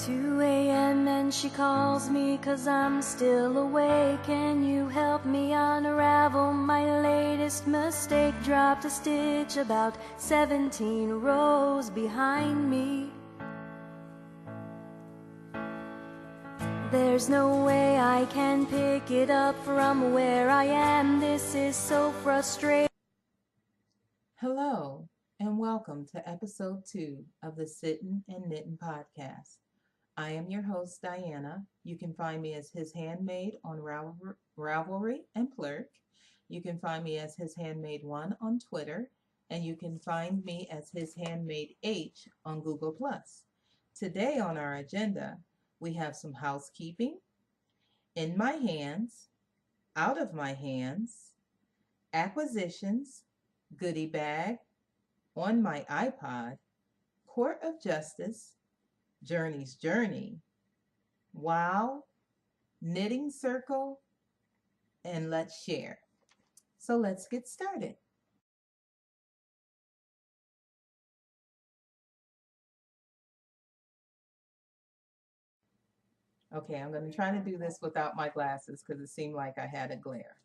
2 a.m. and she calls me 'cause I'm still awake. Can you help me unravel my latest mistake? Dropped a stitch about 17 rows behind me. There's no way I can pick it up from where I am. This is so frustrating. Hello, and welcome to episode 2 of the Sittin and Knittin podcast. I am your host, Dianna. You can find me as His Handmaid on Ravelry and Plurk. You can find me as His Handmaid 1 on Twitter, and you can find me as His Handmaid H on Google+. Today on our agenda, we have some housekeeping, in my hands, out of my hands, acquisitions, Goody Bag, on my Ipod, Court of Justice, Jurnie's Journey, Wow, Knitting Circle, and Let's Share. So let's get started. Okay, I'm going to try to do this without my glasses because it seemed like I had a glare.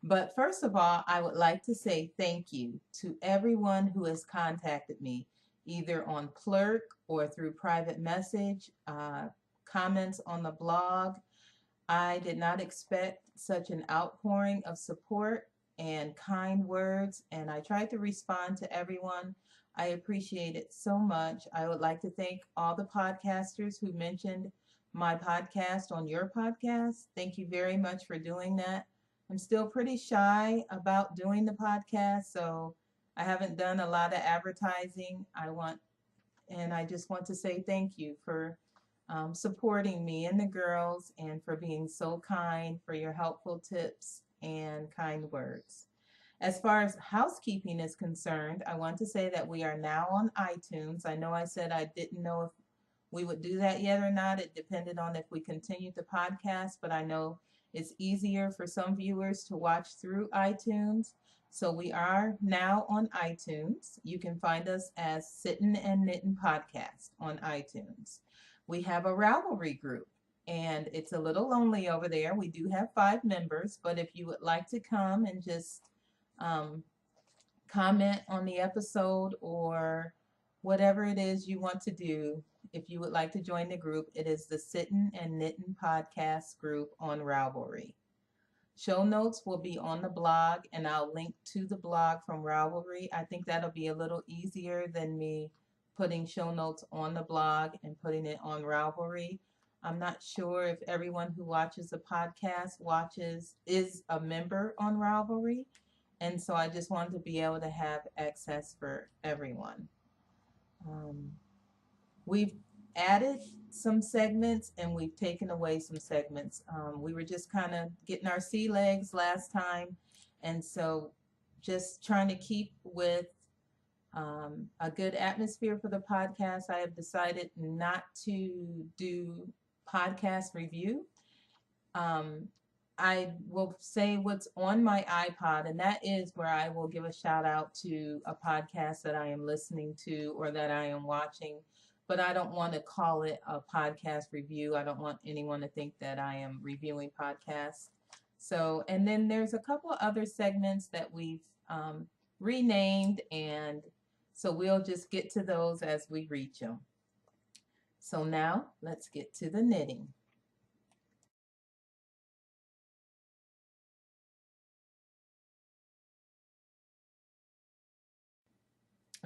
But first of all, I would like to say thank you to everyone who has contacted me, either on Plurk or through private message, comments on the blog. I did not expect such an outpouring of support and kind words, and I tried to respond to everyone. I appreciate it so much. I would like to thank all the podcasters who mentioned my podcast on your podcast. Thank you very much for doing that. I'm still pretty shy about doing the podcast, so I haven't done a lot of advertising. I just want to say thank you for supporting me and the girls, and for being so kind, for your helpful tips and kind words. As far as housekeeping is concerned, I want to say that we are now on iTunes. I know I said I didn't know if we would do that yet or not. It depended on if we continued the podcast, but I know it's easier for some viewers to watch through iTunes. So we are now on iTunes. You can find us as Sittin and Knittin Podcast on iTunes. We have a Ravelry group, and it's a little lonely over there. We do have 5 members, but if you would like to come and just comment on the episode or whatever it is you want to do, if you would like to join the group, it is the Sittin and Knittin Podcast group on Ravelry. Show notes will be on the blog, and I'll link to the blog from Ravelry. I think that'll be a little easier than me putting show notes on the blog and putting it on Ravelry. I'm not sure if everyone who watches the podcast is a member on Ravelry, and so I just wanted to be able to have access for everyone. We've added some segments and we've taken away some segments. We were just kind of getting our sea legs last time, and so just trying to keep with a good atmosphere for the podcast, I have decided not to do podcast review. I will say what's on my iPod, and that is where I will give a shout out to a podcast that I am listening to or that I am watching, but I don't want to call it a podcast review. I don't want anyone to think that I am reviewing podcasts. So, and then there's a couple other segments that we've renamed, and so we'll just get to those as we reach them. So now let's get to the knitting.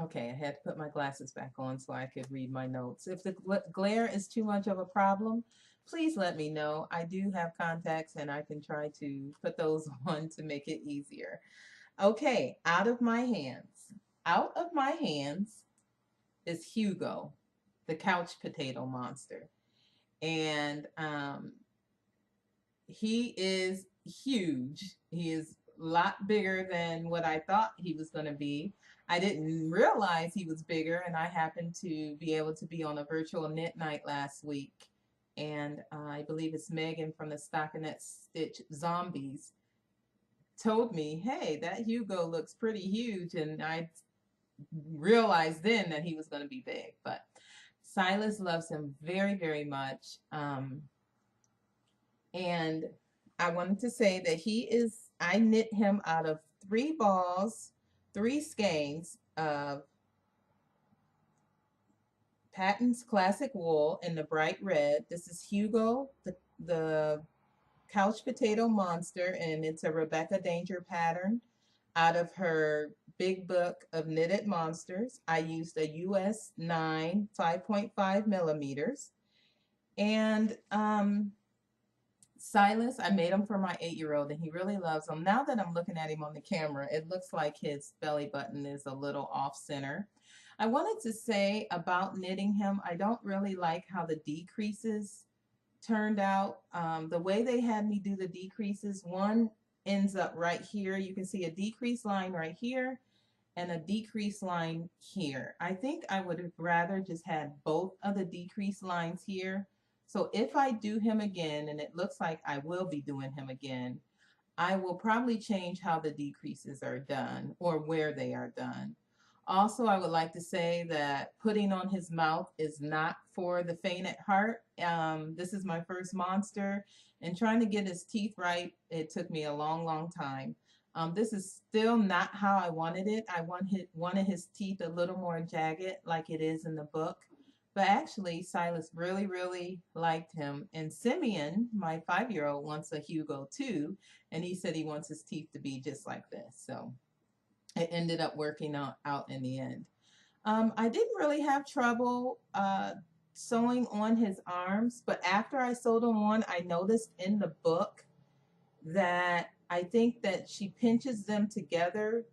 Okay, I had to put my glasses back on so I could read my notes. If the glare is too much of a problem, please let me know. I do have contacts and I can try to put those on to make it easier. Okay, out of my hands. Out of my hands is Hugo, the couch potato monster. And he is huge. He is a lot bigger than what I thought he was going to be. I didn't realize he was bigger, and I happened to be able to be on a virtual knit night last week. And I believe it's Megan from the Stockinette Stitch Zombies told me, hey, that Hugo looks pretty huge. And I realized then that he was going to be big. But Silas loves him very, very much. And I wanted to say that I knit him out of 3 balls, 3 skeins of Patton's Classic Wool in the bright red. This is Hugo, the couch potato monster, and it's a Rebecca Danger pattern out of her big book of knitted monsters. I used a US 9 5.5 millimeters. And Silas, I made him for my 8-year-old, and he really loves them. Now that I'm looking at him on the camera, it looks like his belly button is a little off center. I wanted to say about knitting him, I don't really like how the decreases turned out. The way they had me do the decreases, one ends up right here. You can see a decrease line right here and a decrease line here. I think I would have rather just had both of the decrease lines here. So if I do him again, and it looks like I will be doing him again, I will probably change how the decreases are done or where they are done. Also, I would like to say that putting on his mouth is not for the faint at heart. This is my first monster, and trying to get his teeth right, it took me a long, long time. This is still not how I wanted it. I wanted his teeth a little more jagged like it is in the book. But actually, Silas really, really liked him. And Simeon, my 5-year-old, wants a Hugo too, and he said he wants his teeth to be just like this. So it ended up working out in the end. I didn't really have trouble sewing on his arms, but after I sewed them on, I noticed in the book that I think that she pinches them together,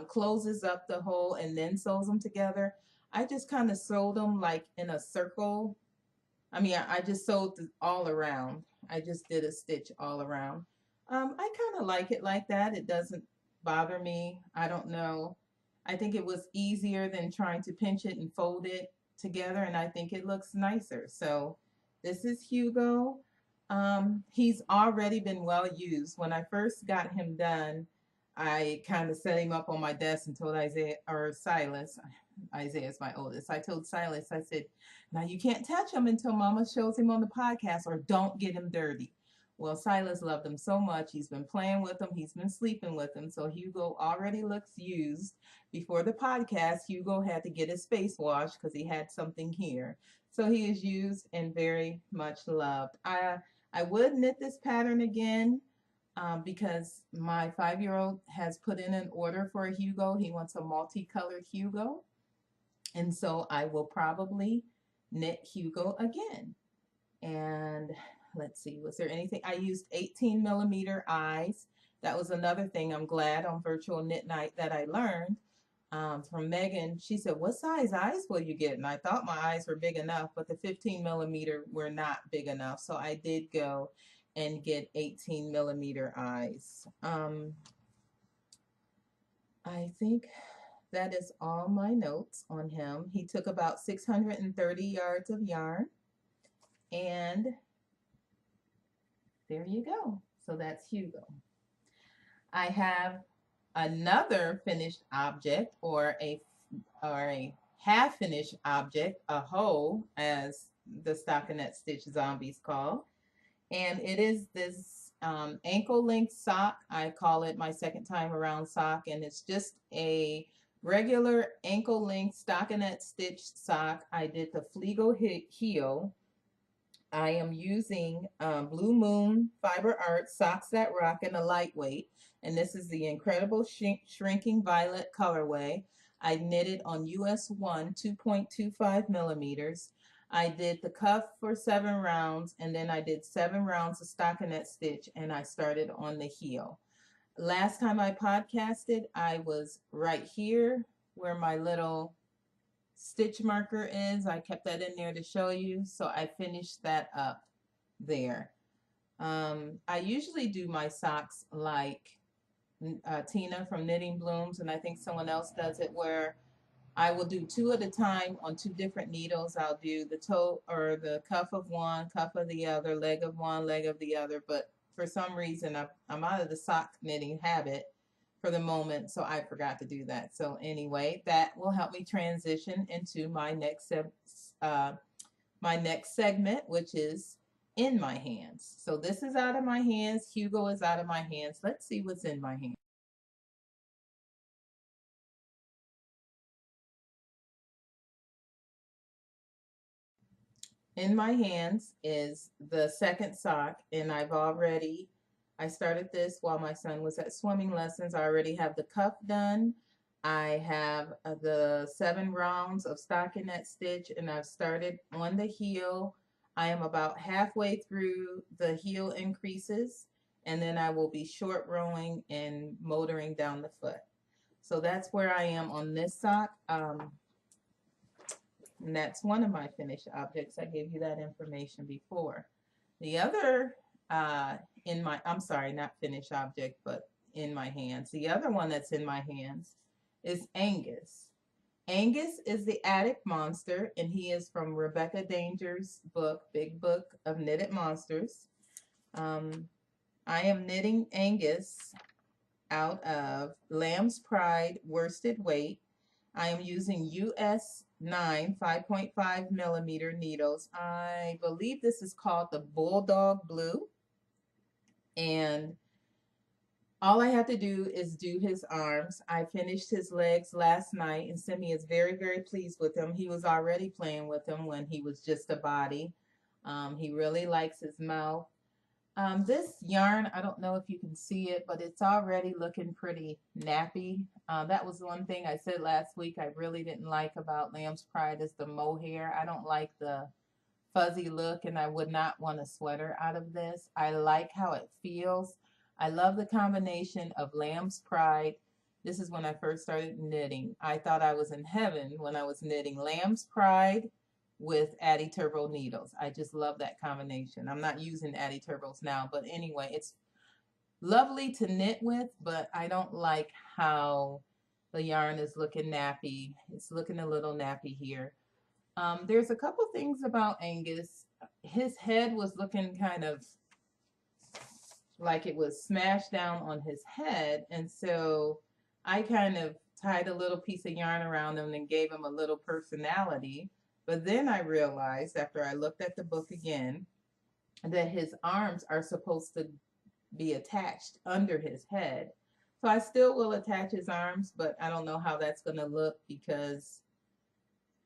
closes up the hole, and then sews them together. I just kind of sewed them like in a circle. I mean, I just sewed all around. I just did a stitch all around. I kind of like it like that. It doesn't bother me. I don't know. I think it was easier than trying to pinch it and fold it together, and I think it looks nicer. So this is Hugo. He's already been well used. When I first got him done, I kind of set him up on my desk and told Silas, Isaiah is my oldest. I told Silas, I said, now you can't touch him until Mama shows him on the podcast, or don't get him dirty. Well, Silas loved him so much. He's been playing with him. He's been sleeping with him. So Hugo already looks used. Before the podcast, Hugo had to get his face washed because he had something here. So he is used and very much loved. I would knit this pattern again because my 5-year-old has put in an order for a Hugo. He wants a multicolored Hugo. And so I will probably knit Hugo again. And let's see, was there anything? I used 18 millimeter eyes. That was another thing I'm glad on virtual knit night that I learned from Megan. She said, what size eyes will you get? And I thought my eyes were big enough, but the 15 millimeter were not big enough. So I did go and get 18 millimeter eyes. I think that is all my notes on him. He took about 630 yards of yarn. And there you go. So that's Hugo. I have another finished object, or a half finished object, a hoe, as the stockinette stitch zombies call. And it is this ankle length sock. I call it my second time around sock, and it's just a regular ankle length stockinette stitch sock. I did the Fleego heel. I am using Blue Moon Fiber Art Socks That Rock in a lightweight, and this is the incredible shrinking violet colorway. I knitted on US 1 2.25 millimeters. I did the cuff for 7 rounds, and then I did 7 rounds of stockinette stitch, and I started on the heel. Last time I podcasted, I was right here where my little stitch marker is. I kept that in there to show you, so I finished that up there. I usually do my socks like Tina from Knitting Blooms, and I think someone else does it, where I will do 2 at a time on 2 different needles. I'll do the toe or the cuff of one, cuff of the other, leg of one, leg of the other. But for some reason, I'm out of the sock knitting habit. for the moment, so I forgot to do that. So anyway, that will help me transition into my next segment, which is in my hands. So this is out of my hands. Hugo is out of my hands. Let's see what's in my hands. In my hands is the second sock, and I started this while my son was at swimming lessons. I already have the cuff done. I have the 7 rounds of stockinette stitch, and I've started on the heel. I am about halfway through the heel increases, and then I will be short rowing and motoring down the foot. So that's where I am on this sock. And that's one of my finished objects. I gave you that information before. The other I'm sorry, not finished object, but in my hands. The other one that's in my hands is Angus. Angus is the attic monster, and he is from Rebecca Danger's book, Big Book of Knitted Monsters. I am knitting Angus out of Lamb's Pride worsted weight. I am using US 9 5.5 millimeter needles. I believe this is called the Bulldog Blue. And all I have to do is do his arms. I finished his legs last night, and Simi is very, very pleased with him. He was already playing with him when he was just a body. He really likes his mouth. This yarn, I don't know if you can see it, but it's already looking pretty nappy. That was one thing I said last week I really didn't like about Lamb's Pride is the mohair. I don't like the fuzzy look, and I would not want a sweater out of this. I like how it feels. I love the combination of Lamb's Pride. This is when I first started knitting. I thought I was in heaven when I was knitting Lamb's Pride with Addi Turbo needles. I just love that combination. I'm not using Addi Turbos now, but anyway, it's lovely to knit with, but I don't like how the yarn is looking nappy. It's looking a little nappy here. There's a couple things about Angus. His head was looking kind of like it was smashed down on his head, and so I kind of tied a little piece of yarn around him and gave him a little personality. But then I realized after I looked at the book again that his arms are supposed to be attached under his head. So I still will attach his arms, but I don't know how that's going to look because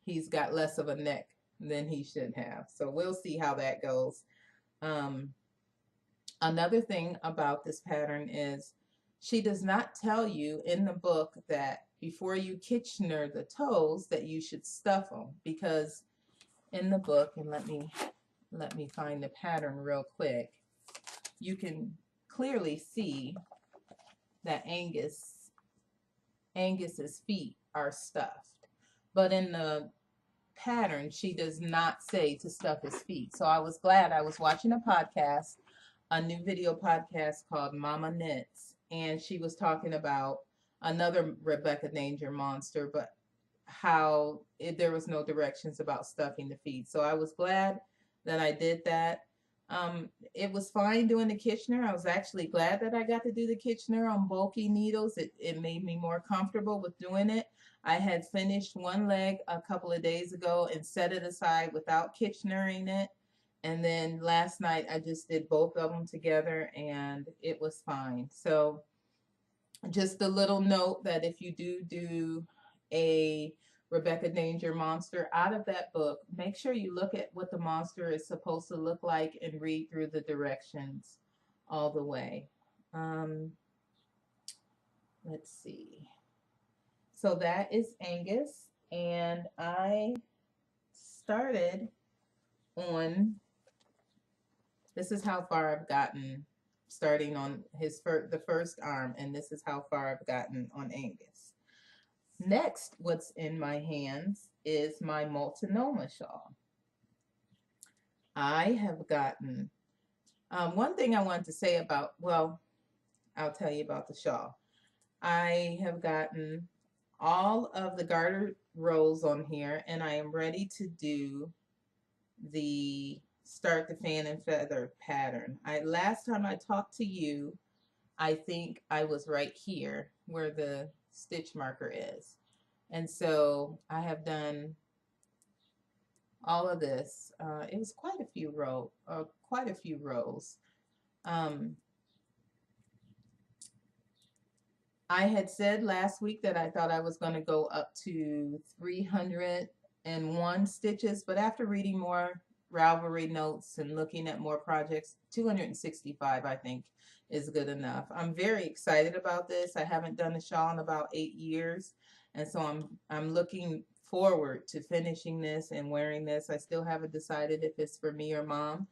he's got less of a neck than he should have. So we'll see how that goes. Another thing about this pattern is she does not tell you in the book that before you Kitchener the toes that you should stuff them, because in the book, and let me find the pattern real quick, you can clearly see that Angus's feet are stuffed. But in the pattern, she does not say to stuff his feet. So I was glad. I was watching a podcast, a new video podcast called Mama Knits, and she was talking about another Rebecca Danger monster, but how there was no directions about stuffing the feet. So I was glad that I did that. It was fine doing the Kitchener. I was actually glad that I got to do the Kitchener on bulky needles. It made me more comfortable with doing it. I had finished one leg a couple of days ago and set it aside without Kitchenering it. And then last night I just did both of them together and it was fine. So just a little note that if you do a Rebecca Danger monster out of that book, make sure you look at what the monster is supposed to look like and read through the directions all the way. Let's see. So that is Angus, and I started on, this is how far I've gotten starting on the first arm, and this is how far I've gotten on Angus. Next, what's in my hands is my Multnomah shawl. I have gotten, one thing I wanted to say about, well, I'll tell you about the shawl. I have gotten all of the garter rows on here, and I am ready to do the start the fan and feather pattern. Last time I talked to you, I think I was right here, where the stitch marker is. And so I have done all of this. It was quite a few rows. Um, I had said last week that I thought I was going to go up to 301 stitches, but after reading more Ravelry notes and looking at more projects, 265 I think is good enough. I'm very excited about this. I haven't done a shawl in about 8 years, and so I'm looking forward to finishing this and wearing this. I still haven't decided if it's for me or mom.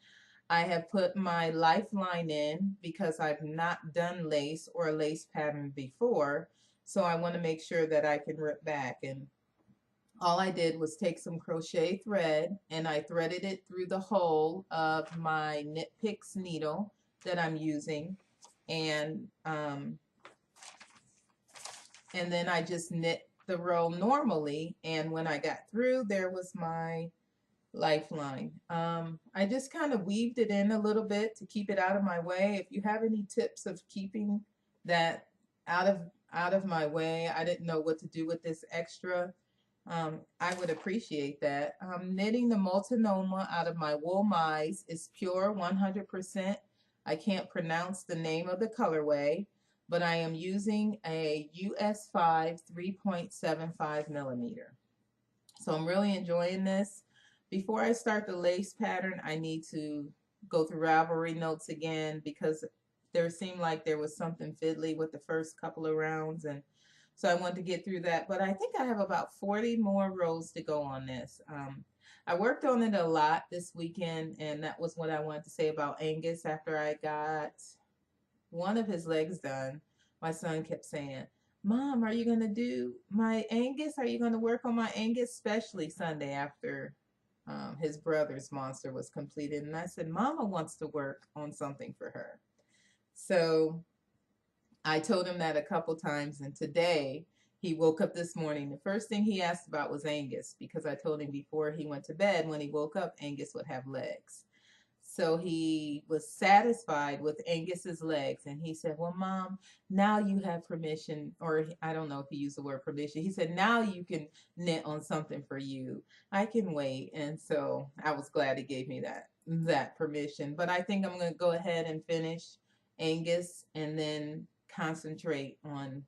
I have put my lifeline in because I've not done lace or a lace pattern before. So I want to make sure that I can rip back. And all I did was take some crochet thread and I threaded it through the hole of my Knit Picks needle that I'm using. And then I just knit the row normally. And when I got through, there was my lifeline. I just kind of weaved it in a little bit to keep it out of my way. If you have any tips of keeping that out of my way, I didn't know what to do with this extra. I would appreciate that. Knitting the multinoma out of my wool mice is pure 100%. I can't pronounce the name of the colorway, but I am using a US5 3.75 millimeter. So I'm really enjoying this. Before I start the lace pattern, I need to go through Ravelry notes again because there seemed like there was something fiddly with the first couple of rounds, and so I want to get through that. But I think I have about 40 more rows to go on this. I worked on it a lot this weekend, and that was what I wanted to say about Angus. After I got one of his legs done, my son kept saying, Mom, are you going to do my Angus? Are you going to work on my Angus? Especially Sunday after his brother's monster was completed. And I said, Mama wants to work on something for her. So I told him that a couple times. And today he woke up this morning. The first thing he asked about was Angus, because I told him before he went to bed, when he woke up, Angus would have legs. So he was satisfied with Angus's legs, and he said, well, Mom, now you have permission, or I don't know if he used the word permission. He said, now you can knit on something for you. I can wait. And so I was glad he gave me that permission. But I think I'm going to go ahead and finish Angus and then concentrate on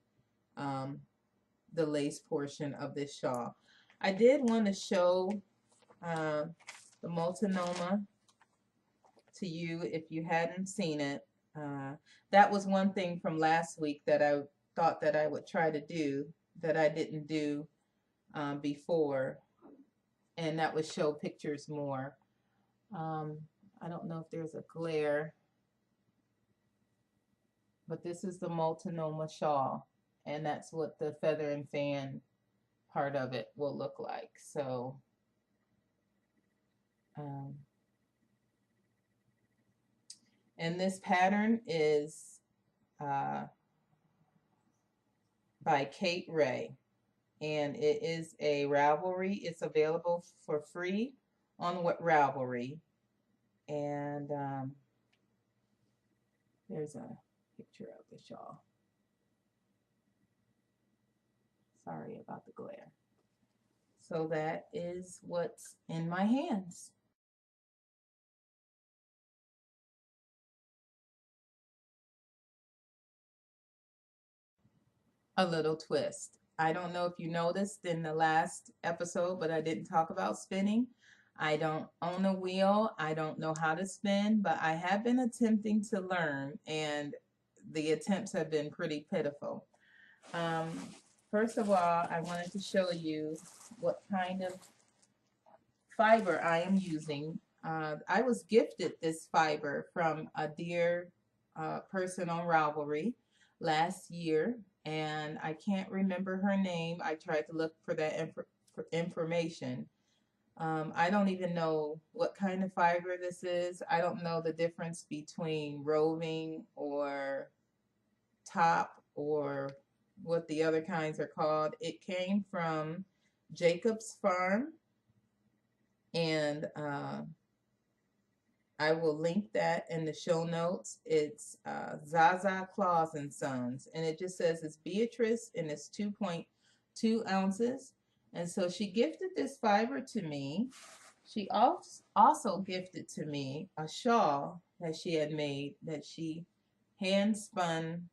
the lace portion of this shawl. I did want to show the multinoma to you if you hadn't seen it. That was one thing from last week that I thought that I would try to do that I didn't do before, and that would show pictures more. I don't know if there's a glare, but this is the multinoma shawl, and that's what the feather and fan part of it will look like. So and this pattern is by Kate Ray, and it is a Ravelry. It's available for free on Ravelry, and there's a picture of the shawl. Sorry about the glare. So that is what's in my hands. A little twist. I don't know if you noticed in the last episode, but I didn't talk about spinning. I don't own a wheel. I don't know how to spin, but I have been attempting to learn, and the attempts have been pretty pitiful. First of all, I wanted to show you what kind of fiber I am using. I was gifted this fiber from a dear person on Ravelry last year, and I can't remember her name. I tried to look for that information. I don't even know what kind of fiber this is. I don't know the difference between roving or top or what the other kinds are called. It came from Jacob's Farm, and I will link that in the show notes. It's Zaza Claus and Sons, and it just says it's Beatrice, and it's 2.2 ounces. And so she gifted this fiber to me. She also gifted to me a shawl that she had made, that she hand spun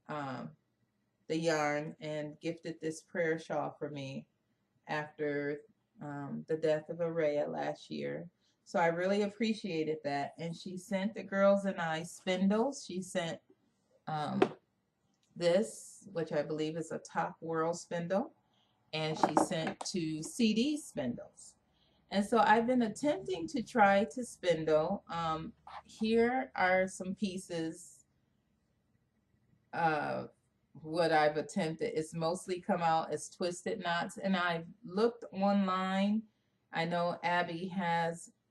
um, the yarn and gifted this prayer shawl for me after the death of Araya last year. So I really appreciated that. And she sent the girls and I spindles. She sent um, this, which I believe is a Top Whirl spindle, and she sent 2 CD spindles. And so I've been attempting to try to spindle. Here are some pieces of what I've attempted. It's mostly come out as twisted knots, and I've looked online. I know Abby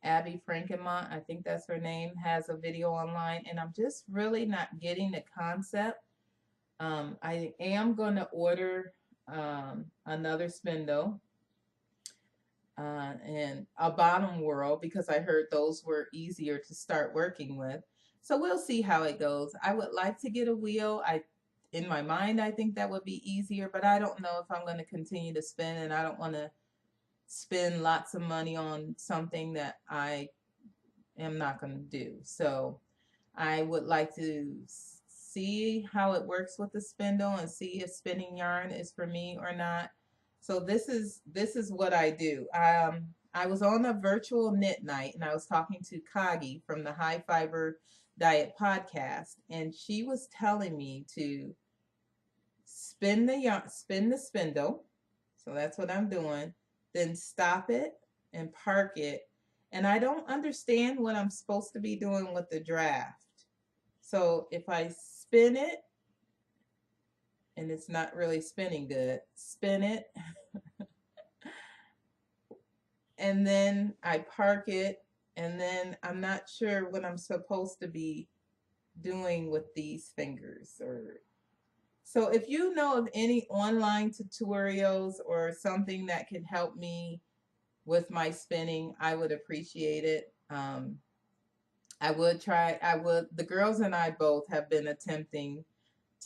Frankenmont, I think that's her name, has a video online, and I'm just really not getting the concept. I am going to order another spindle and a bottom whirl, because I heard those were easier to start working with. So we'll see how it goes. I would like to get a wheel. In my mind, I think that would be easier, but I don't know if I'm going to continue to spin, and I don't want to spend lots of money on something that I am not going to do. So I would like to see how it works with the spindle and see if spinning yarn is for me or not. So this is what I do. I was on a virtual knit night, and I was talking to Kagi from the High Fiber Diet podcast, and she was telling me to spin the spindle. So that's what I'm doing. Then stop it and park it. And I don't understand what I'm supposed to be doing with the draft. So if I spin it and it's not really spinning good, spin it and then I park it, and then I'm not sure what I'm supposed to be doing with these fingers. So if you know of any online tutorials or something that could help me with my spinning, I would appreciate it. The girls and I both have been attempting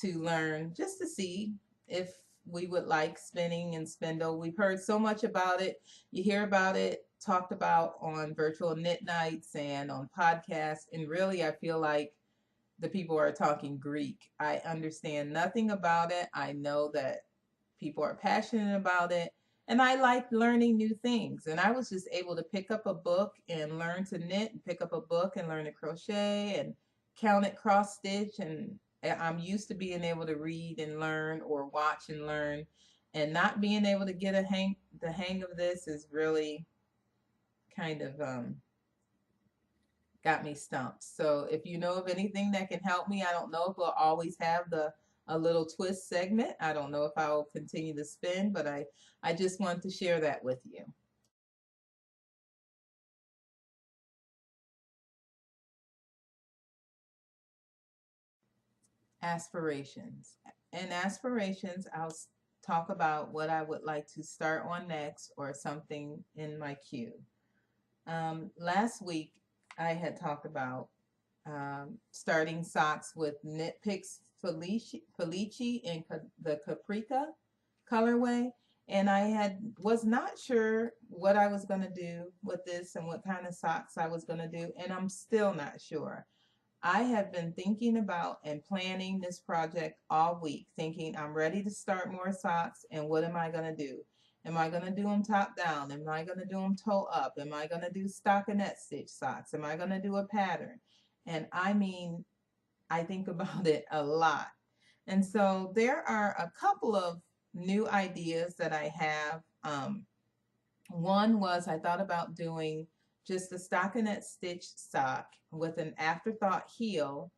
to learn, just to see if we would like spinning and spindle. We've heard so much about it. You hear about it talked about on virtual knit nights and on podcasts, and really I feel like the people are talking Greek. I understand nothing about it. I know that people are passionate about it, and I like learning new things. And I was just able to pick up a book and learn to knit, and pick up a book and learn to crochet and count it cross stitch. And I'm used to being able to read and learn, or watch and learn, and not being able to get the hang of this is really kind of got me stumped. So if you know of anything that can help me, I don't know if we'll always have a little twist segment. I don't know if I will continue to spin, but I just want to share that with you. Aspirations. In aspirations, I'll talk about what I would like to start on next, or something in my queue. Last week, I had talked about starting socks with Knit Picks Felici in the Caprica colorway. And I was not sure what I was going to do with this and what kind of socks I was going to do. And I'm still not sure. I have been thinking about and planning this project all week, thinking I'm ready to start more socks, and what am I going to do? Am I going to do them top down? Am I going to do them toe up? Am I going to do stockinette stitch socks? Am I going to do a pattern? And I mean, I think about it a lot. And so there are a couple of new ideas that I have. One was, I thought about doing just a stockinette stitch sock with an afterthought heel.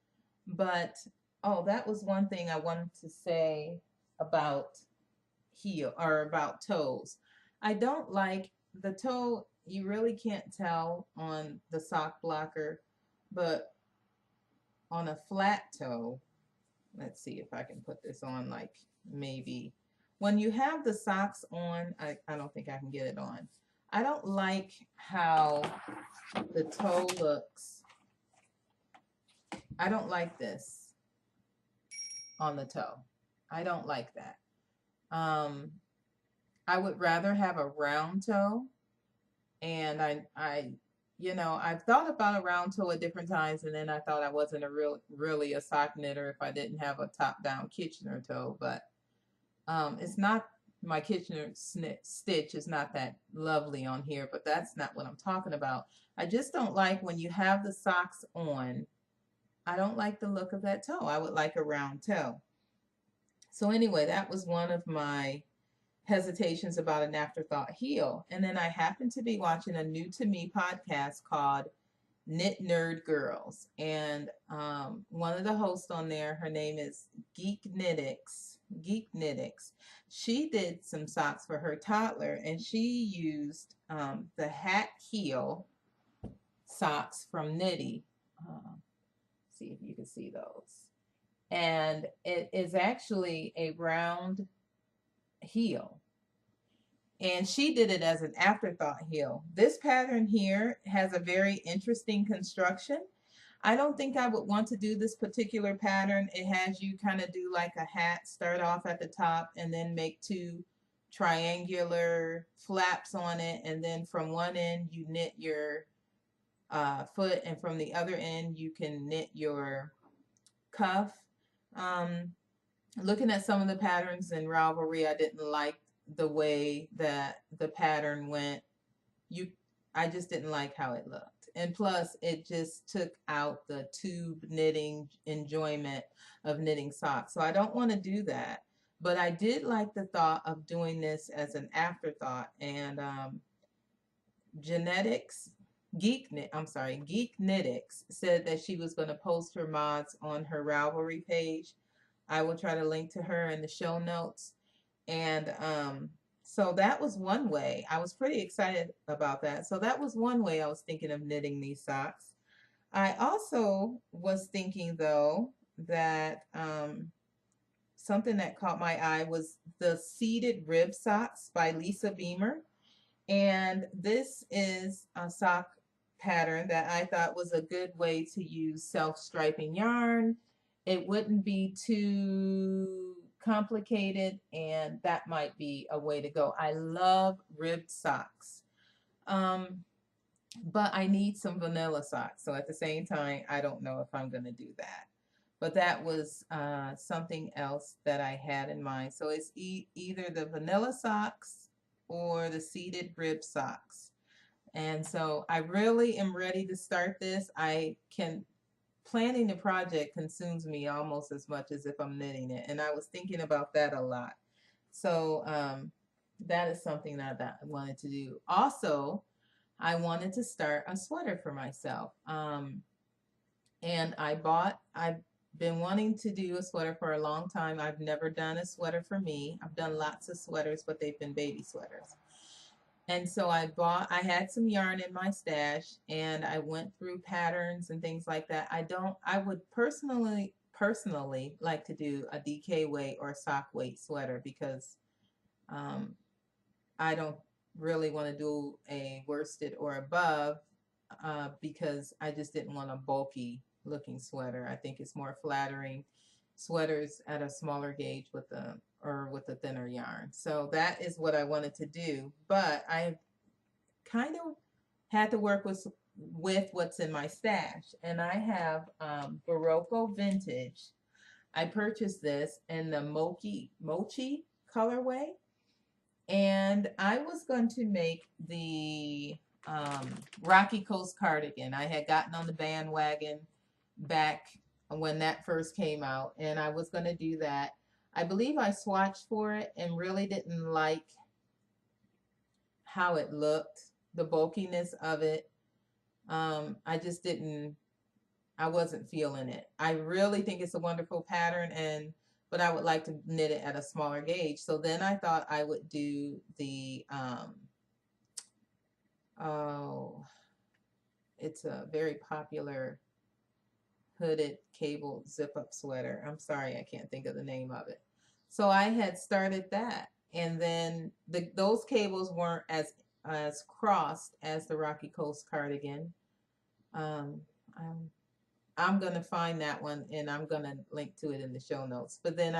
But, oh, that was one thing I wanted to say about heel, or about toes. I don't like the toe. You really can't tell on the sock blocker, but on a flat toe, let's see if I can put this on, like, maybe when you have the socks on, I don't think I can get it on. I don't like how the toe looks I don't like this on the toe. I don't like that. Um, I would rather have a round toe, and I've thought about a round toe at different times, and then I thought I wasn't really a sock knitter if I didn't have a top down Kitchener toe. But it's not my Kitchener stitch is not that lovely on here, but that's not what I'm talking about. I just don't like when you have the socks on. I don't like the look of that toe. I would like a round toe. So anyway, that was one of my hesitations about an afterthought heel. And then I happened to be watching a new to me podcast called Knit Nerd Girls. And one of the hosts on there, her name is Geek Knittix. She did some socks for her toddler, and she used the hat heel socks from Knitty. See if you can see those. And it is actually a round heel. And she did it as an afterthought heel. This pattern here has a very interesting construction. I don't think I would want to do this particular pattern. It has you kind of do like a hat, start off at the top and then make two triangular flaps on it. And then from one end you knit your foot, and from the other end you can knit your cuff. Looking at some of the patterns in Ravelry, I didn't like the way that the pattern went. I just didn't like how it looked. And plus, it just took out the tube knitting enjoyment of knitting socks. So I don't want to do that. But I did like the thought of doing this as an afterthought. And Geek Knittix said that she was going to post her mods on her Ravelry page. I will try to link to her in the show notes. And so that was one way. I was pretty excited about that. So that was one way I was thinking of knitting these socks. I also was thinking, though, that something that caught my eye was the seated rib socks by Lisa Beamer. And this is a sock pattern that I thought was a good way to use self-striping yarn. It wouldn't be too complicated, and that might be a way to go. I love ribbed socks, but I need some vanilla socks. So at the same time, I don't know if I'm going to do that. But that was something else that I had in mind. So it's either the vanilla socks or the seated rib socks. And so I really am ready to start this. Planning the project consumes me almost as much as if I'm knitting it. And I was thinking about that a lot. So that is something that I wanted to do. Also, I wanted to start a sweater for myself. And I've been wanting to do a sweater for a long time. I've never done a sweater for me. I've done lots of sweaters, but they've been baby sweaters. And so I had some yarn in my stash, and I went through patterns and things like that. I would personally like to do a DK weight or a sock weight sweater, because I don't really want to do a worsted or above, because I just didn't want a bulky looking sweater. I think it's more flattering sweaters at a smaller gauge with a thinner yarn. So that is what I wanted to do, but I kind of had to work with what's in my stash. And I have Barocco Vintage. I purchased this in the Mochi colorway, and I was going to make the Rocky Coast cardigan. I had gotten on the bandwagon back when that first came out, and I was going to do that. I believe I swatched for it and really didn't like how it looked, the bulkiness of it. I wasn't feeling it. I really think it's a wonderful pattern, but I would like to knit it at a smaller gauge. So then I thought I would do the, it's a very popular hooded cable zip-up sweater. I'm sorry, I can't think of the name of it. So I had started that, and then those cables weren't as crossed as the Rocky Coast cardigan. I'm going to find that one and I'm going to link to it in the show notes. But then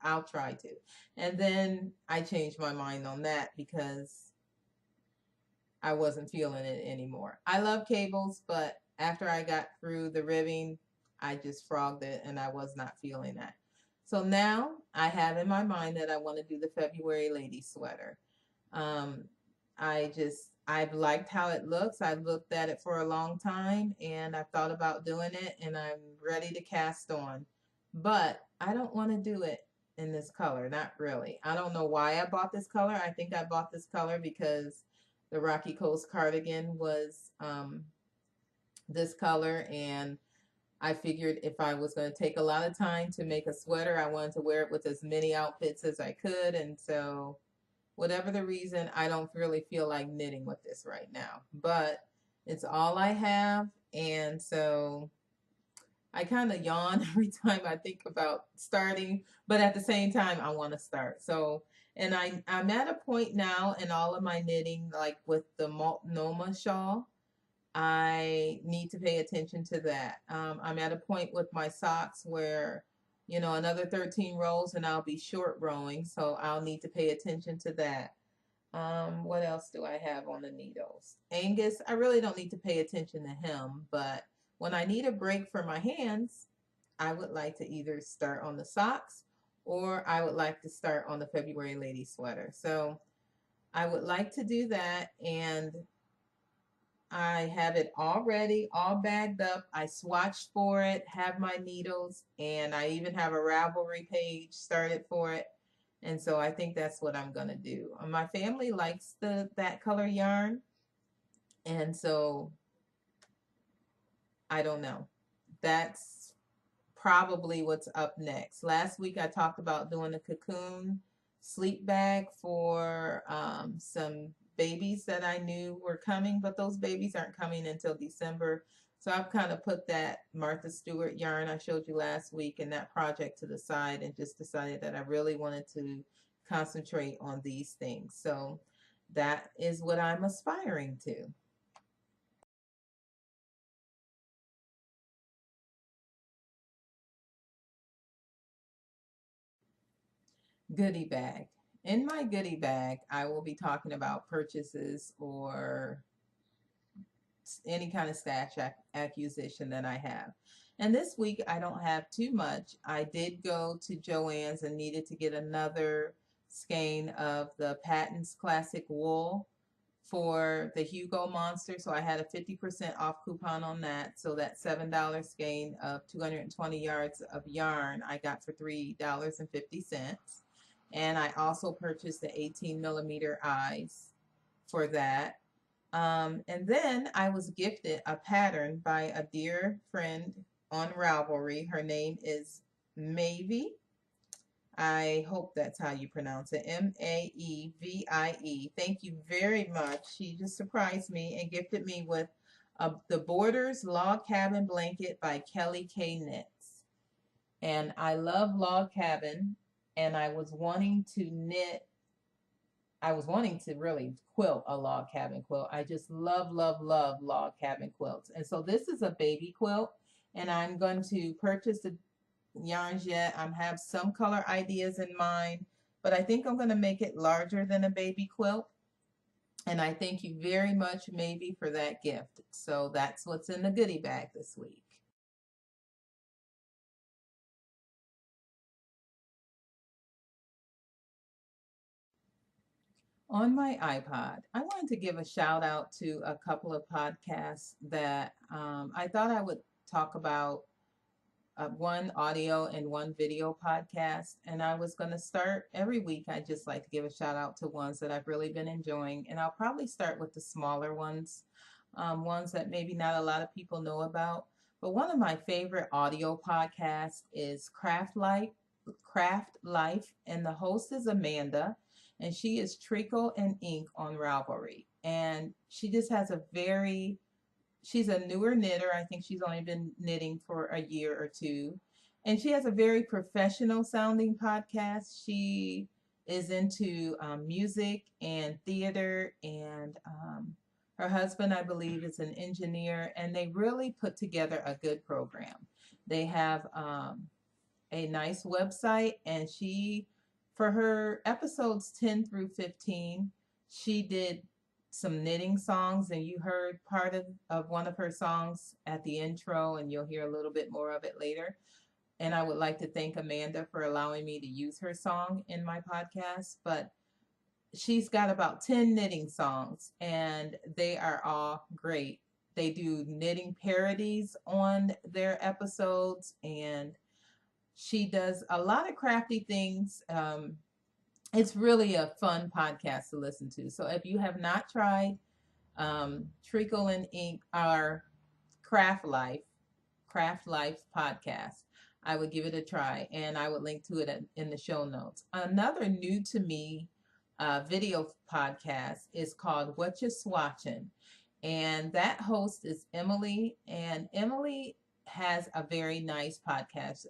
I'll try to. And then I changed my mind on that because I wasn't feeling it anymore. I love cables, but after I got through the ribbing, I just frogged it and I was not feeling that. So now I have in my mind that I want to do the February lady sweater. Um, I've liked how it looks. I've looked at it for a long time and I've thought about doing it and I'm ready to cast on. But I don't want to do it in this color, not really. I don't know why I bought this color. I think I bought this color because the Rocky Coast cardigan was this color, and I figured if I was going to take a lot of time to make a sweater, I wanted to wear it with as many outfits as I could. And so whatever the reason, I don't really feel like knitting with this right now, but it's all I have. And so I kind of yawn every time I think about starting, but at the same time, I want to start. So, and I'm at a point now in all of my knitting, like with the Multnomah shawl, I need to pay attention to that. I'm at a point with my socks where, another 13 rows and I'll be short rowing, so I'll need to pay attention to that. What else do I have on the needles? Angus, I really don't need to pay attention to him, but when I need a break for my hands, I would like to either start on the socks or I would like to start on the February lady sweater. So I would like to do that, and I have it all ready, all bagged up. I swatched for it, have my needles, and I even have a Ravelry page started for it. And so I think that's what I'm going to do. My family likes that color yarn, and so I don't know. That's probably what's up next. Last week I talked about doing a cocoon sleep bag for some babies that I knew were coming, but those babies aren't coming until December. So I've kind of put that Martha Stewart yarn I showed you last week and that project to the side and just decided that I really wanted to concentrate on these things. So that is what I'm aspiring to. Goodie bag. In my goodie bag, I will be talking about purchases or any kind of stash acquisition that I have. And this week, I don't have too much. I did go to Joann's and needed to get another skein of the Patton's Classic Wool for the Hugo Monster. So I had a 50% off coupon on that. So that $7 skein of 220 yards of yarn I got for $3.50. And I also purchased the 18 millimeter eyes for that. And then I was gifted a pattern by a dear friend on Ravelry. Her name is Mavie. I hope that's how you pronounce it. Maevie. Thank you very much. She just surprised me and gifted me with the Borders Log Cabin Blanket by Kelly K Knits. And I love log cabin, and I was wanting to really quilt a log cabin quilt. I just love, love, love log cabin quilts. And so this is a baby quilt, and I'm going to purchase the yarns yet. I have some color ideas in mind, but I think I'm going to make it larger than a baby quilt. And I thank you very much, Maybe, for that gift. So that's what's in the goodie bag this week. On my iPod, I wanted to give a shout out to a couple of podcasts that I thought I would talk about, one audio and one video podcast. And I was going to start every week. I just like to give a shout out to ones that I've really been enjoying. And I'll probably start with the smaller ones, ones that maybe not a lot of people know about. But one of my favorite audio podcasts is Craft Life, and the host is Amanda, and she is Treacle and Ink on Ravelry. And she just has she's a newer knitter. I think she's only been knitting for a year or two. And she has a very professional sounding podcast. She is into music and theater and Her husband, I believe, is an engineer, and they really put together a good program. They have a nice website, and for her episodes 10 through 15, she did some knitting songs, and you heard part of one of her songs at the intro, and you'll hear a little bit more of it later. And I would like to thank Amanda for allowing me to use her song in my podcast. But she's got about 10 knitting songs, and they are all great. They do knitting parodies on their episodes, and she does a lot of crafty things. It's really a fun podcast to listen to. So if you have not tried Treacle and Ink, our Craft Life podcast, I would give it a try, and I would link to it in the show notes. Another new to me video podcast is called What You Swatchin', and that host is Emily, and Emily has a very nice podcast.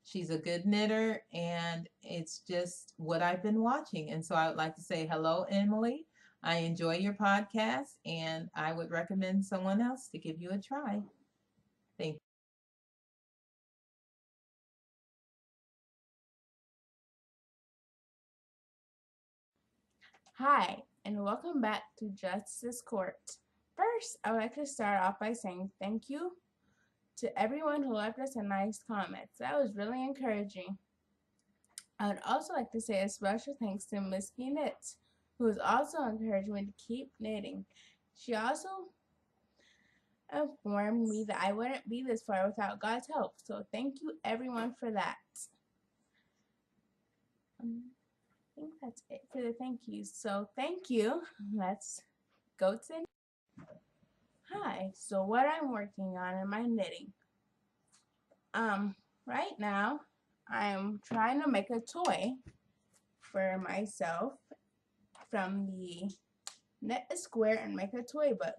She's a good knitter, and it's just what I've been watching. And so I would like to say hello, Emily. I enjoy your podcast, and I would recommend someone else to give you a try. Thank you. Hi, and welcome back to Justice Court. First, I would like to start off by saying thank you to everyone who left us a nice comment. That was really encouraging. I would also like to say a special thanks to Miss Knit, who has also encouraged me to keep knitting. She also informed me that I wouldn't be this far without God's help. So thank you everyone for that. I think that's it for the thank yous. So thank you. Let's go to. Hi. So what I'm working on in my knitting. Right now I'm trying to make a toy for myself from the Knit a Square and Make a Toy book.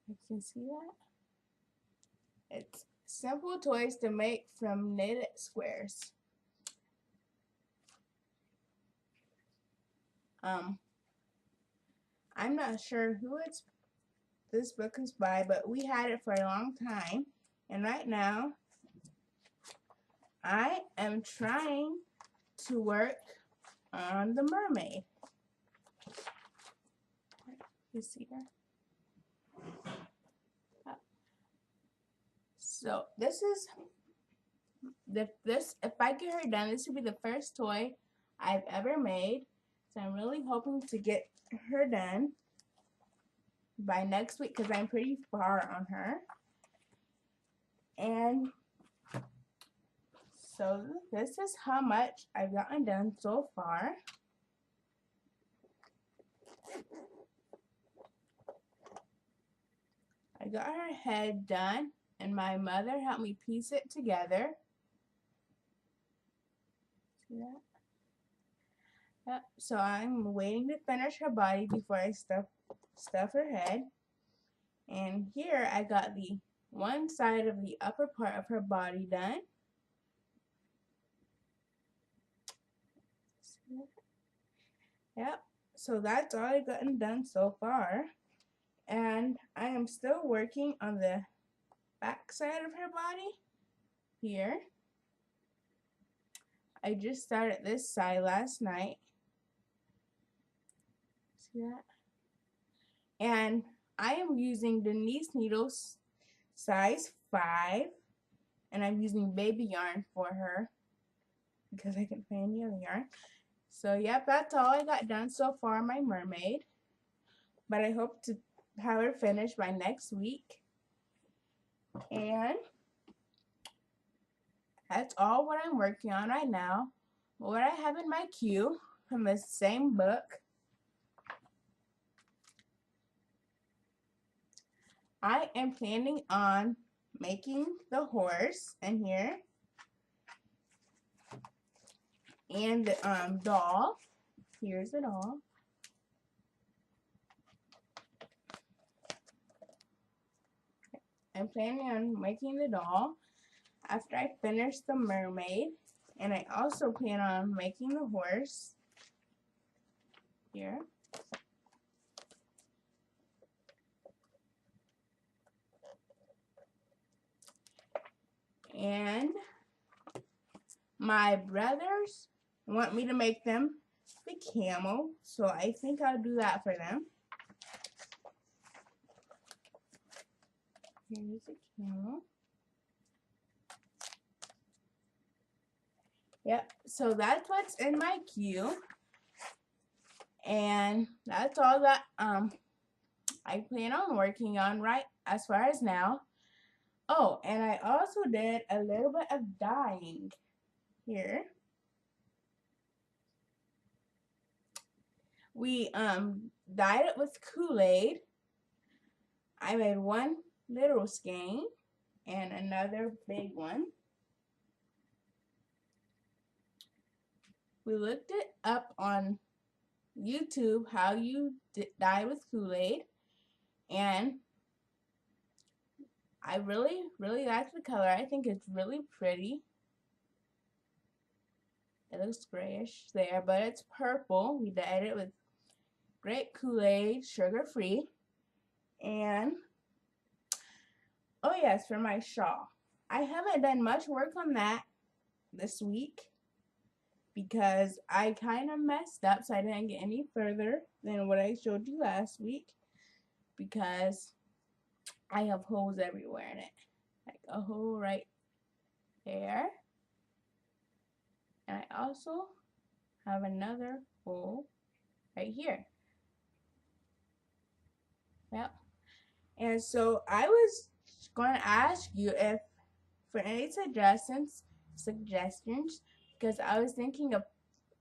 You can see that? It's simple toys to make from knitted squares. I'm not sure who this book is by, but we had it for a long time, and right now I am trying to work on the mermaid. You see her? So this is if I get her done, this will be the first toy I've ever made. So I'm really hoping to get her done by next week because I'm pretty far on her. And so this is how much I've gotten done so far. I got her head done, and my mother helped me piece it together. See that? Yep. So I'm waiting to finish her body before I stuff her head. And here I got the one side of the upper part of her body done. Yep. So that's all I've gotten done so far. And I am still working on the back side of her body here. I just started this side last night. See that? And I am using Denise needles size 5, and I'm using baby yarn for her because I can't find any other yarn. So yep, that's all I got done so far, my mermaid. But I hope to have her finished by next week. And that's all what I'm working on right now. What I have in my queue from the same book. I am planning on making the horse in here. And the doll. Here's the doll. I'm planning on making the doll after I finish the mermaid. And I also plan on making the horse here. my brothers want me to make them the camel, so I think I'll do that for them. Here's the camel. Yep, so that's what's in my queue. And that's all that I plan on working on right as far as now. Oh, and I also did a little bit of dyeing here. We dyed it with Kool-Aid. I made one little skein and another big one. We looked it up on YouTube how you dye with Kool-Aid, and I really like the color. I think it's really pretty. It looks grayish there, but it's purple. We dyed it with grape Kool-Aid, sugar-free. And oh yes, for my shawl. I haven't done much work on that this week because I kind of messed up, so I didn't get any further than what I showed you last week because I have holes everywhere in it. Like a hole right there. And I also have another hole right here. Yep. And so I was going to ask you if for any suggestions, because I was thinking of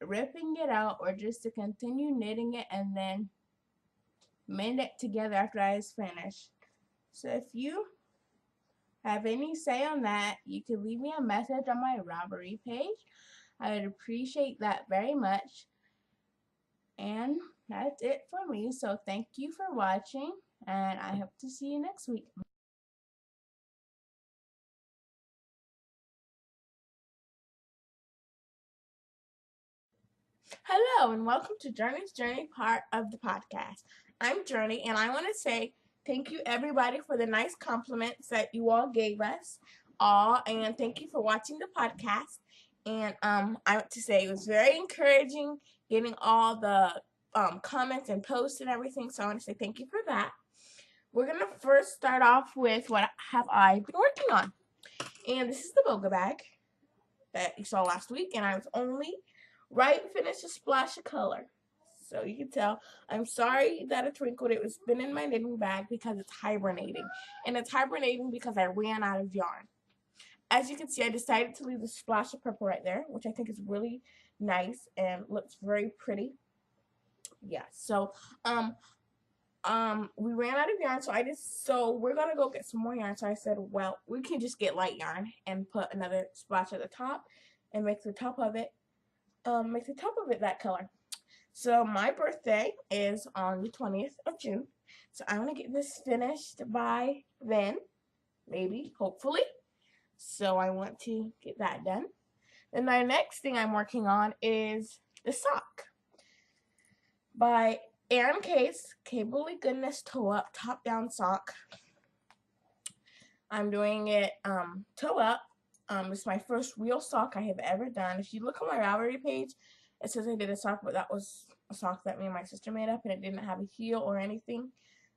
ripping it out or just to continue knitting it and then mend it together after I was finished. So if you have any say on that, you can leave me a message on my Ravelry page. I would appreciate that very much. And that's it for me. So thank you for watching, and I hope to see you next week. Hello, and welcome to Jurnie's Journey part of the podcast. I'm Jurnie, and I want to say thank you everybody for the nice compliments that you all gave us all, and thank you for watching the podcast. And I want to say it was very encouraging getting all the comments and posts and everything, so I want to say thank you for that. We're going to first start off with what have I been working on. And this is the Goodbve bag that you saw last week, and I was only finished a splash of color. So you can tell, I'm sorry that it's wrinkled. It was been in my knitting bag because it's hibernating. And it's hibernating because I ran out of yarn. As you can see, I decided to leave the splash of purple right there, which I think is really nice and looks very pretty. Yeah, so we ran out of yarn, so we're gonna go get some more yarn. So I said, well, we can just get light yarn and put another splash at the top and make the top of it that color. So my birthday is on the 20th of June. So I want to get this finished by then, maybe, hopefully. So I want to get that done. Then my next thing I'm working on is the sock by Aaron Case, Cably Goodness Toe Up Top Down Sock. I'm doing it toe up. It's my first real sock I have ever done. If you look on my Ravelry page, it says I did a sock, but that was a sock that me and my sister made up, and it didn't have a heel or anything.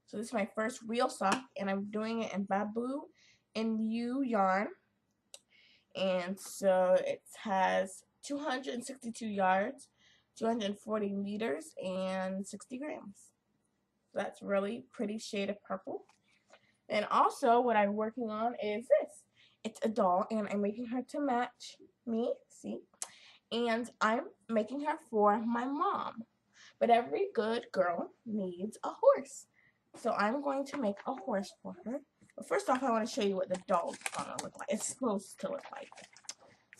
So this is my first real sock, and I'm doing it in Bamboo and U yarn. And so it has 262 yards, 240 meters, and 60 grams. So that's really pretty shade of purple. And also what I'm working on is this. It's a doll, and I'm making her to match me, see? And I'm making her for my mom. But every good girl needs a horse. So I'm going to make a horse for her. But first off, I want to show you what the doll's gonna look like. It's supposed to look like.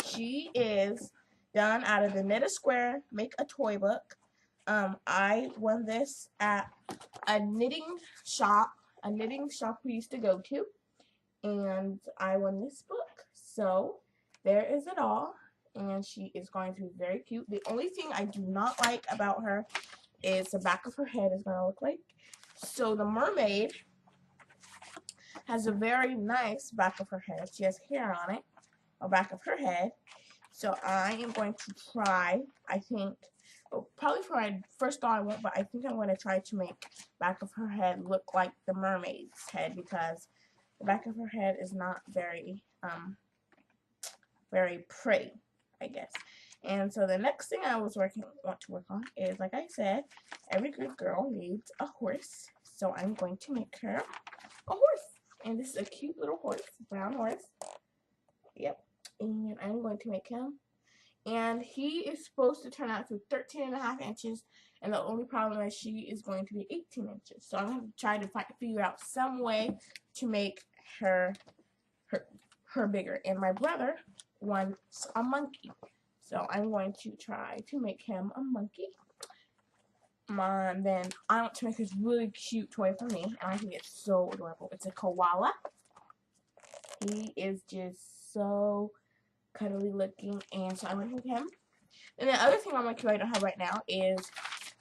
She is done out of the Knit a Square, Make a Toy book. I won this at a knitting shop we used to go to. And I won this book. So there is it all. And she is going to be very cute. The only thing I do not like about her is the back of her head is going to look like. So the mermaid has a very nice back of her head. She has hair on it, or back of her head. So I am going to try, I think, probably for my first doll I won't, but I think I'm going to try to make the back of her head look like the mermaid's head, because the back of her head is not very, very pretty, I guess. And so the next thing I want to work on is, like I said, every good girl needs a horse. So I'm going to make her a horse. And this is a cute little horse, brown horse. Yep. And I'm going to make him. And he is supposed to turn out to 13.5 inches. And the only problem is she is going to be 18 inches. So I'm going to try to figure out some way to make her bigger. And my brother wants a monkey. So I'm going to try to make him a monkey. Then I want to make this really cute toy for me. And I think it's so adorable. It's a koala. He is just so cuddly looking. And so I'm going to make him. And the other thing on my queue I don't have right now is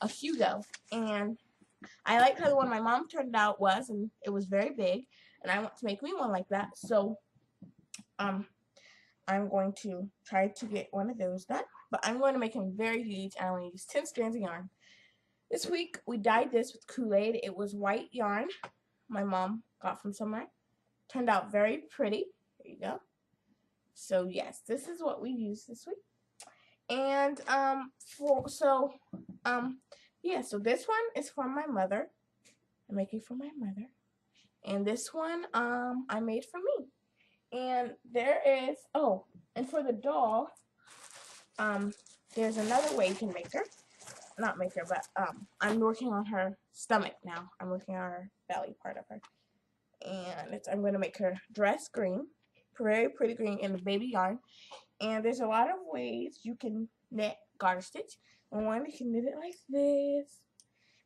a Hugo. And I like how the one my mom turned out was. And it was very big. And I want to make me one like that. So, I'm going to try to get one of those done, but I'm going to make him very huge, and I'm going to use 10 strands of yarn. This week, we dyed this with Kool-Aid. It was white yarn my mom got from somewhere. Turned out very pretty. There you go. So, yes, this is what we used this week. And, yeah, so this one is for my mother. I'm making for my mother. And this one, I made for me. And there is, and for the doll, there's another way you can make her. Not make her, but I'm working on her stomach now. I'm working on her belly part of her. And I'm going to make her dress green, very pretty green in the baby yarn. And there's a lot of ways you can knit garter stitch. One, you can knit it like this.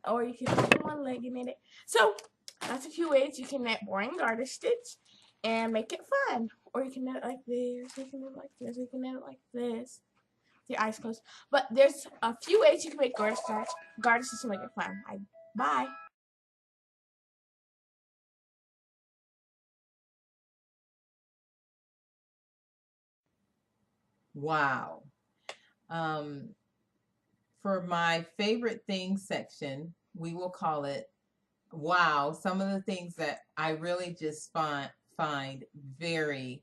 Or you can put one leg and knit it. So, that's a few ways you can knit boring garter stitch and make it fun. Or you can knit it like this, you can knit it like this, you can knit it like this. With your eyes closed. But there's a few ways you can make garter stitch to make it fun. Bye. Wow. For my favorite things section, we will call it wow, some of the things that I really just find very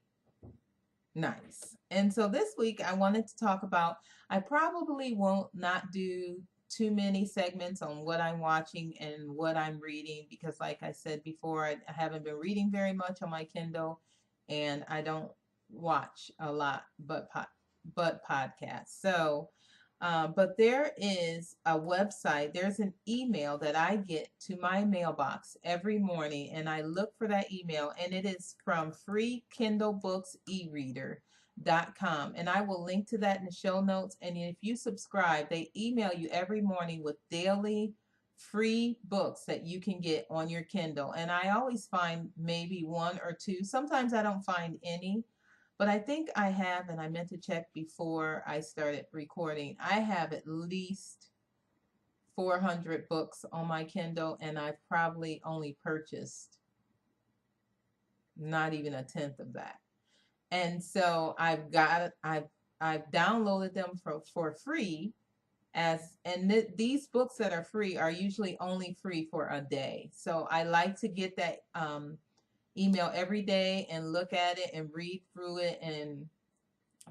nice. And so this week I wanted to talk about, I probably won't not do too many segments on what I'm watching and what I'm reading, because like I said before, I haven't been reading very much on my Kindle, and I don't watch a lot but podcasts. So but there is a website, there's an email that I get to my mailbox every morning, and I look for that email, and it is from Free Kindle Books eReader.com, and I will link to that in the show notes. And if you subscribe, they email you every morning with daily free books that you can get on your Kindle. And I always find maybe one or two. Sometimes I don't find any. But I think I have, and I meant to check before I started recording, I have at least 400 books on my Kindle, and I've probably only purchased not even a tenth of that. And so I've downloaded them for free, these books that are free are usually only free for a day. So I like to get that email every day and look at it and read through it and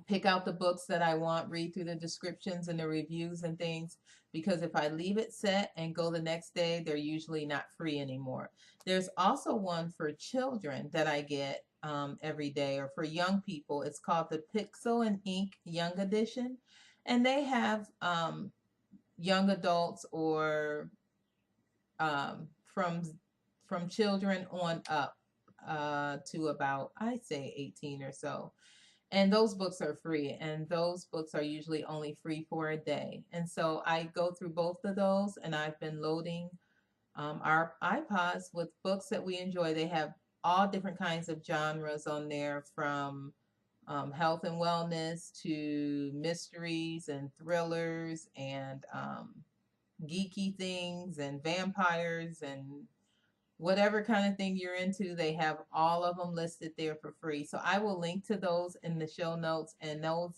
pick out the books that I want, read through the descriptions and the reviews and things, because if I leave it set and go the next day, they're usually not free anymore. There's also one for children that I get every day, or for young people. It's called the Pixel and Ink Young Edition, and they have young adults or from children on up to about, I say 18 or so. And those books are free, and those books are usually only free for a day. And so I go through both of those, and I've been loading our iPods with books that we enjoy. They have all different kinds of genres on there, from health and wellness to mysteries and thrillers and geeky things and vampires and whatever kind of thing you're into. They have all of them listed there for free. So I will link to those in the show notes, and those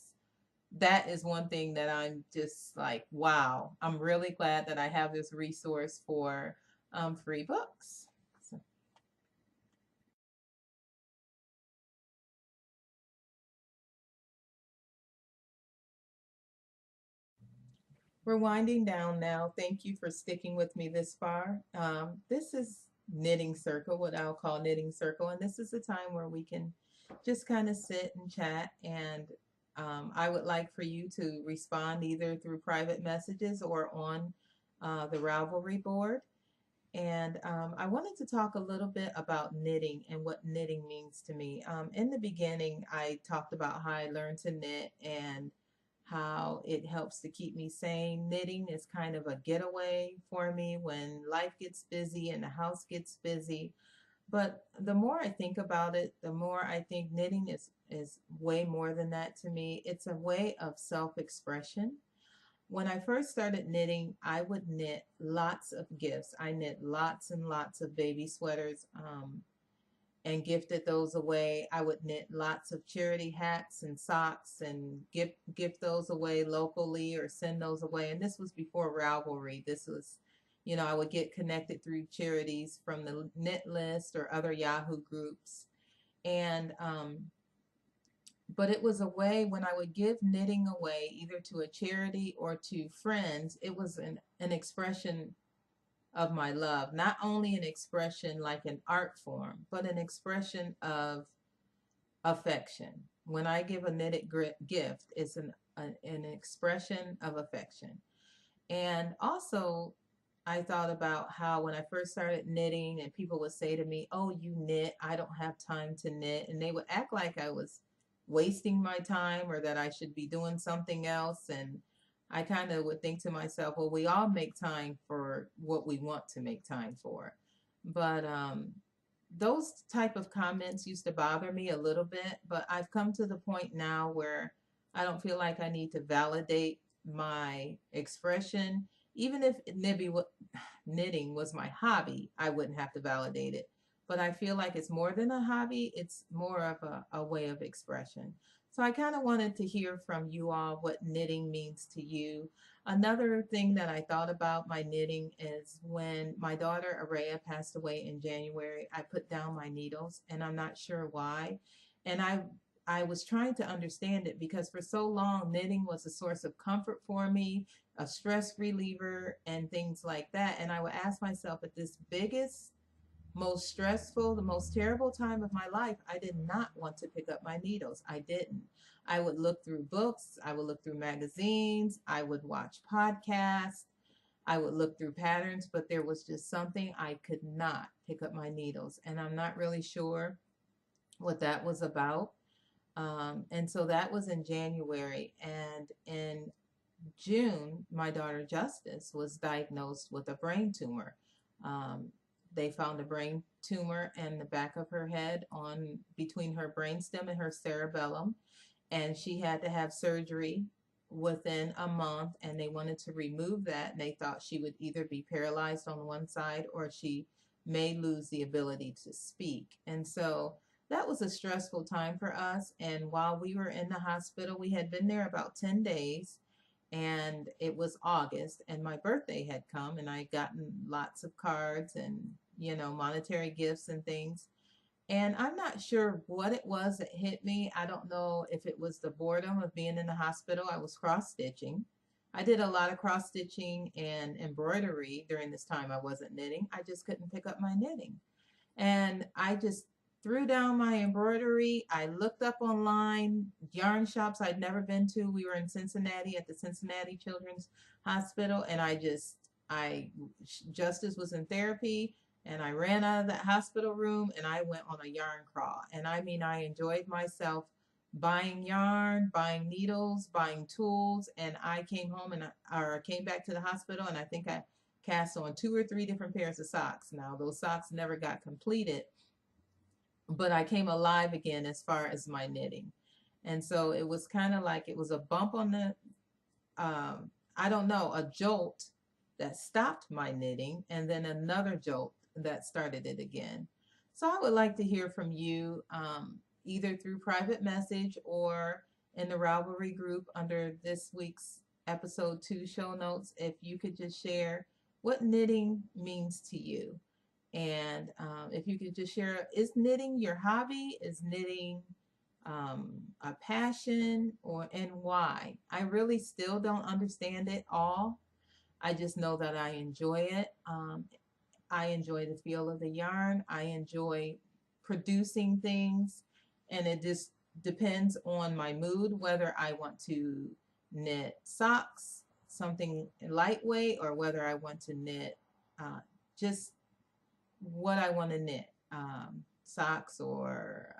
that is one thing that I'm just like, wow, I'm really glad that I have this resource for free books. So we're winding down now. Thank you for sticking with me this far. This is Knitting Circle, what I'll call Knitting Circle, and this is the time where we can just kind of sit and chat. And I would like for you to respond either through private messages or on the Ravelry board. And I wanted to talk a little bit about knitting and what knitting means to me. In the beginning, I talked about how I learned to knit and how it helps to keep me sane. Knitting is kind of a getaway for me when life gets busy and the house gets busy. But the more I think about it, the more I think knitting is way more than that to me. It's a way of self-expression. When I first started knitting, I would knit lots of gifts. I knit lots and lots of baby sweaters and gifted those away. I would knit lots of charity hats and socks and gift those away locally or send those away. And this was before Ravelry. This was, I would get connected through charities from the Knit List or other Yahoo groups. And but it was a way when I would give knitting away either to a charity or to friends, it was an expression of my love, not only an expression like an art form, but an expression of affection. When I give a knitted gift, it's an expression of affection. And also, I thought about how when I first started knitting and people would say to me, "Oh, you knit, I don't have time to knit." And they would act like I was wasting my time or that I should be doing something else. And I kind of would think to myself, well, we all make time for what we want to make time for. But those type of comments used to bother me a little bit, but I've come to the point now where I don't feel like I need to validate my expression. Even if knitting was my hobby, I wouldn't have to validate it. But I feel like it's more than a hobby, it's more of a way of expression. So I kind of wanted to hear from you all what knitting means to you. Another thing that I thought about my knitting is when my daughter Araya passed away in January, I put down my needles and I'm not sure why. And I was trying to understand it because for so long knitting was a source of comfort for me, a stress reliever and things like that. And I would ask myself at this biggest, most stressful, the most terrible time of my life, I did not want to pick up my needles. I didn't. I would look through books, I would look through magazines, I would watch podcasts, I would look through patterns, but there was just something I could not pick up my needles. And I'm not really sure what that was about. And so that was in January. And in June, my daughter Justice was diagnosed with a brain tumor. Um, they found a brain tumor in the back of her head on between her brainstem and her cerebellum, and she had to have surgery within a month, and they wanted to remove that, and they thought she would either be paralyzed on one side or she may lose the ability to speak. And so that was a stressful time for us. And while we were in the hospital, we had been there about 10 days, and it was August, and my birthday had come, and I had gotten lots of cards and, monetary gifts and things. And I'm not sure what it was that hit me. I don't know if it was the boredom of being in the hospital. I was cross stitching. I did a lot of cross stitching and embroidery during this time I wasn't knitting. I just couldn't pick up my knitting. And I just threw down my embroidery. I looked up online yarn shops I'd never been to. We were in Cincinnati at the Cincinnati Children's Hospital, and Justice was in therapy, and I ran out of that hospital room and I went on a yarn crawl. And I mean, I enjoyed myself buying yarn, buying needles, buying tools, and I came home or came back to the hospital, and I think I cast on 2 or 3 different pairs of socks. Now, those socks never got completed, but I came alive again as far as my knitting. And so it was kind of like it was a bump on the, I don't know, a jolt that stopped my knitting, and then another jolt that started it again. So I would like to hear from you, either through private message or in the Ravelry group under this week's episode 2 show notes, if you could just share what knitting means to you. And if you could just share, is knitting your hobby? Is knitting a passion, and why? I really still don't understand it all. I just know that I enjoy it. I enjoy the feel of the yarn. I enjoy producing things, and it just depends on my mood whether I want to knit socks, something lightweight, or whether I want to knit just what I want to knit. Socks or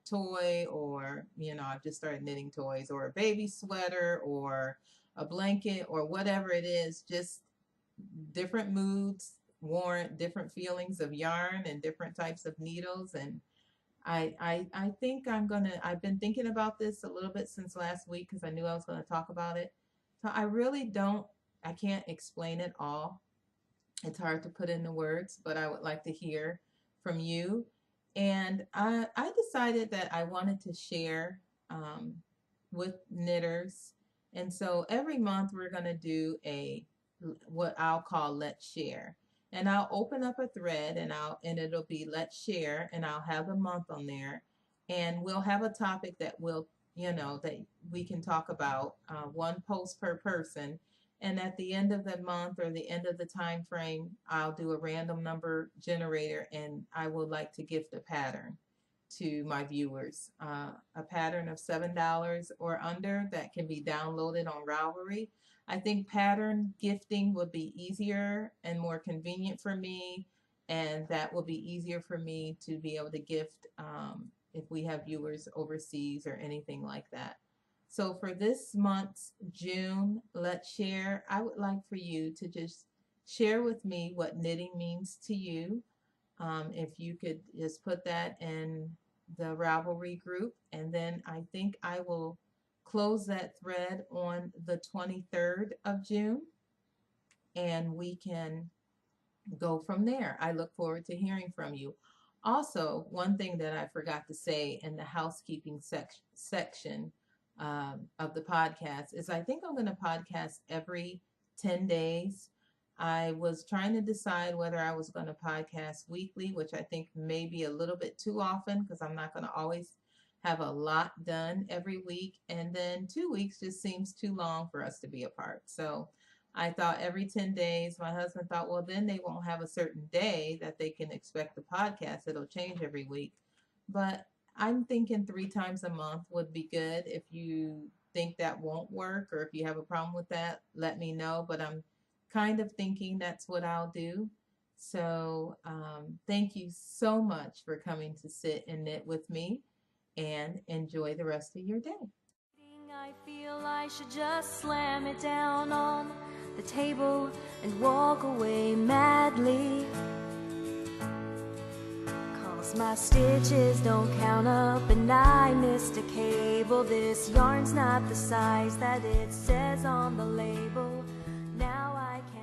toy, or I've just started knitting toys, or a baby sweater, or a blanket, or whatever it is. Just different moods warrant different feelings of yarn and different types of needles. And I think I've been thinking about this a little bit since last week, because I knew I was going to talk about it. So I can't explain it all. It's hard to put into words, but I would like to hear from you. And I decided that I wanted to share with knitters. And so every month we're going to do what I'll call Let's Share. And I'll open up a thread, and it'll be Let's Share, and I'll have a month on there. And we'll have a topic that that we can talk about, one post per person. And at the end of the month, or the end of the time frame, I'll do a random number generator, and I would like to gift a pattern to my viewers, a pattern of $7 or under that can be downloaded on Ravelry. I think pattern gifting would be easier and more convenient for me, and that will be easier for me to be able to gift if we have viewers overseas or anything like that. So for this month's June Let's Share, I would like for you to just share with me what knitting means to you. If you could just put that in the Ravelry group, and then I think I will close that thread on the 23rd of June, and we can go from there. I look forward to hearing from you. Also, one thing that I forgot to say in the housekeeping section of the podcast is I think I'm going to podcast every 10 days. I was trying to decide whether I was going to podcast weekly, which I think may be a little bit too often, because I'm not going to always have a lot done every week. And then 2 weeks just seems too long for us to be apart. So I thought every 10 days. My husband thought, well, then they won't have a certain day that they can expect the podcast. It'll change every week. But I'm thinking 3 times a month would be good. If you think that won't work, or if you have a problem with that, let me know. But I'm kind of thinking that's what I'll do. So thank you so much for coming to sit and knit with me, and enjoy the rest of your day. I feel I should just slam it down on the table and walk away madly, 'cause my stitches don't count up and I missed a cable. This yarn's not the size that it says on the label. Now I can't